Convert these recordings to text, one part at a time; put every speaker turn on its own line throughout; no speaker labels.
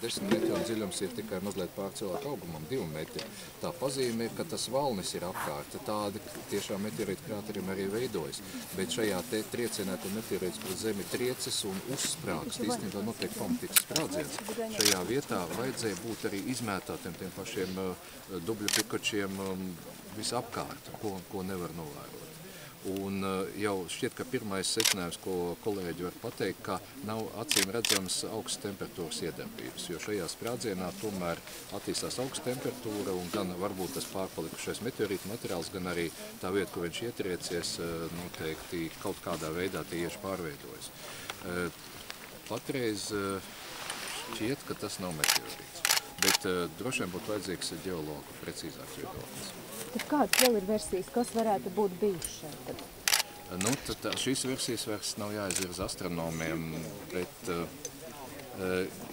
10 metri un dziļums ir tikai mazliet pār cilvēku augumam 2 metri. Tā pazīme ir, ka tas valnis ir apkārt. Tādi tiešām meteorītu krāteriem arī veidojas. Bet šajā te triecienā, kad meteorīts pret zemi triecis un uzsprāgst, īstenībā notiek pamatīgs sprādziens. Šajā vietā vajadzēja būt arī izmētātiem tiem pašiem dubļu pikočiem visapkārt, ko nevar novērot. Un jau šķiet, ka pirmais secinājums, ko kolēģi var pateikt, ka nav acīm redzams augsts temperatūras iedarbības, jo šajā sprādzienā tomēr attīstās augsta temperatūra un gan varbūt tas pārpalikušais meteorītu materiāls, gan arī tā vieta, kur viņš ietriecies, noteikti kaut kādā veidā tieši pārveidojas. Patreiz šķiet, ka tas nav meteorīts, bet droši vien būtu vajadzīgs ģeologu precīzāks viedoklis.
Tad kādas vēl ir versijas, kas varētu būt bijušas šeit?
Nu, šīs versijas vairs nav jāizvirza astronomiem, bet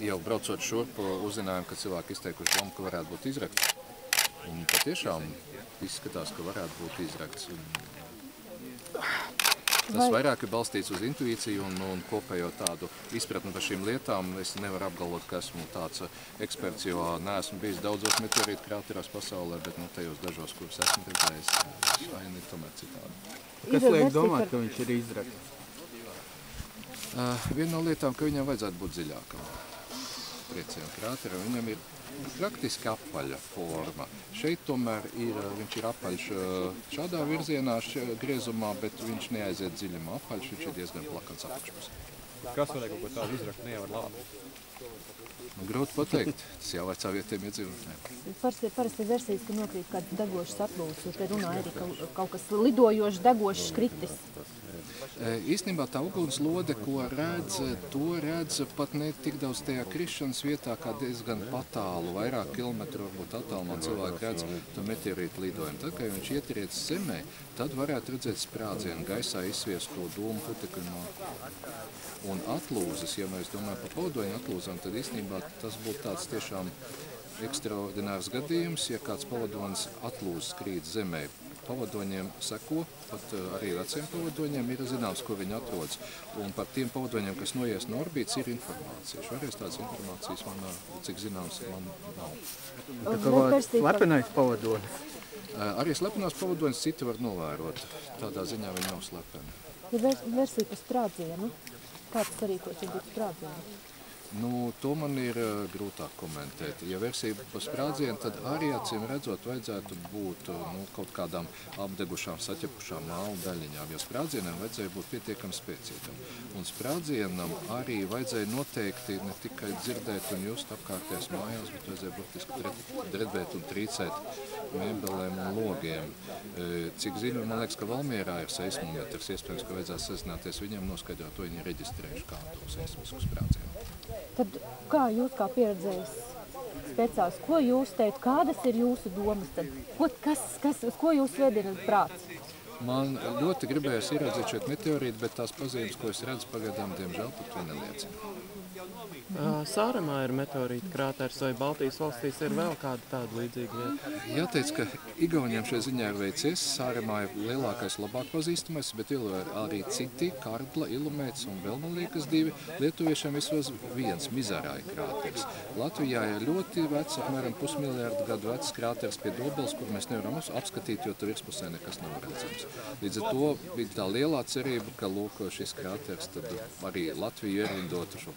jau braucot šurp uzzinājām, ka cilvēki izteikuši domu, ka varētu būt izrakts. Un patiešām izskatās, ka varētu būt izrakts. Tas vairāk ir balstīts uz intuīciju un kopējo tādu izpratni par šīm lietām. Es nevaru apgalvot, ka esmu tāds eksperts, jo neesmu bijis daudzos meteorītu krāteros pasaulē, bet tajos dažos, kurus esmu redzējis, aina ir tomēr citādi.
Kas liek domāt, ka viņš ir izrakts?
Viena no lietām, ka viņam vajadzētu būt dziļākam. Triecienu krāteram viņam ir praktiski apaļa forma. Šeit tomēr viņš ir apaļš šādā virzienā, griezumā, bet viņš neaiziet dziļumā apaļš, viņš ir diezgan plakans apakšpusē.
Kas varēja kaut ko tādu izrakt, nevar labi?
Grūti pateikt, tas jāvaicā vietējiem iedzīvotājiem.
Parasti ir versijas, ka nokrīt kāds degošs atlūs, jo te runā arī kaut kas lidojošs, degošs kritis.
Īstenībā tā ugunslode, ko redz, to redz pat ne tik daudz tajā krišanas vietā, kā diezgan patālu, vairāk kilometru varbūt attālumā cilvēki redz to meteorītu lidojumu. Tad, kad viņš ietriecis zemē, tad varētu redzēt sprādzienu, gaisā izsviesto dūmu putekļu. Un atlūzes, ja mēs domājam par pavadoņu atlūzām, tad īstenībā tas būtu tāds tiešām ekstraordinārs gadījums, ja kāds pavadonis atlūzes krīt zemē. Pavadoņiem seko, pat arī veciem pavadoņiem ir zināms, kur viņi atrodas. Un par tiem pavadoņiem, kas noies no orbītas, ir informācija. Šoreiz tādas informācijas man, cik zināms, man nav.
Tā kā slepenais pavadonis?
Arī slepenās pavadonis citi var novērot. Tādā ziņā viņi nav slepeni.
Ir versija par sprādzienu. Kāds sarīkos, ja būtu sprādzienu?
To man ir grūtāk komentēt. Ja versija par sprādzienu, tad arī acīm redzot vajadzētu būt kaut kādām apdegušām, saķepušām mālu daļiņām, jo sprādzienam vajadzēja būt pietiekami spēcīgam. Un sprādzienam arī vajadzēja noteikti ne tikai dzirdēt un just apkārtējās mājās, bet vajadzēja burtiski drebēt un trīcēt mēbelēm un logiem. Cik zinu, man liekas, ka Valmierā ir seismometrs, iespējams, ka vajadzēs sazināties viņam, noskaidrot, to viņi ir reģistrējuši kā to seismisku sprādzienu.
Tad kā jūs kā pieredzējis speciālists, ko jūs teikt, kādas ir jūsu domas tad? Uz ko jūs vedinat prāts?
Man ļoti gribējās ieraudzīt šeit meteorītu, bet tās pazīmes, ko es redzu pagaidām, diemžēl pat to neliecina.
Sāremā ir meteorīta krāteris, vai Baltijas valstīs ir vēl kāda tāda līdzīga vieta?
Jāteic, ka Igauniem šajā ziņā ir veicies. Sāremā ir lielākais, labāk pazīstamais, bet ir arī citi, Kardla, Ilumēts un vēl man liekas 2. Lietuviešiem vismaz viens Mizarāja krāteris. Latvijā ir ļoti vecs, apmēram pusmiljārdu gadu vecs krāteris pie Dobeles, kur mēs nevaram apskatīt, jo tur virspusē nekas nav redzams. Līdz ar to bija tā lielā cerība, ka lūk, šis krāteris tad arī Latviju ierindotu šo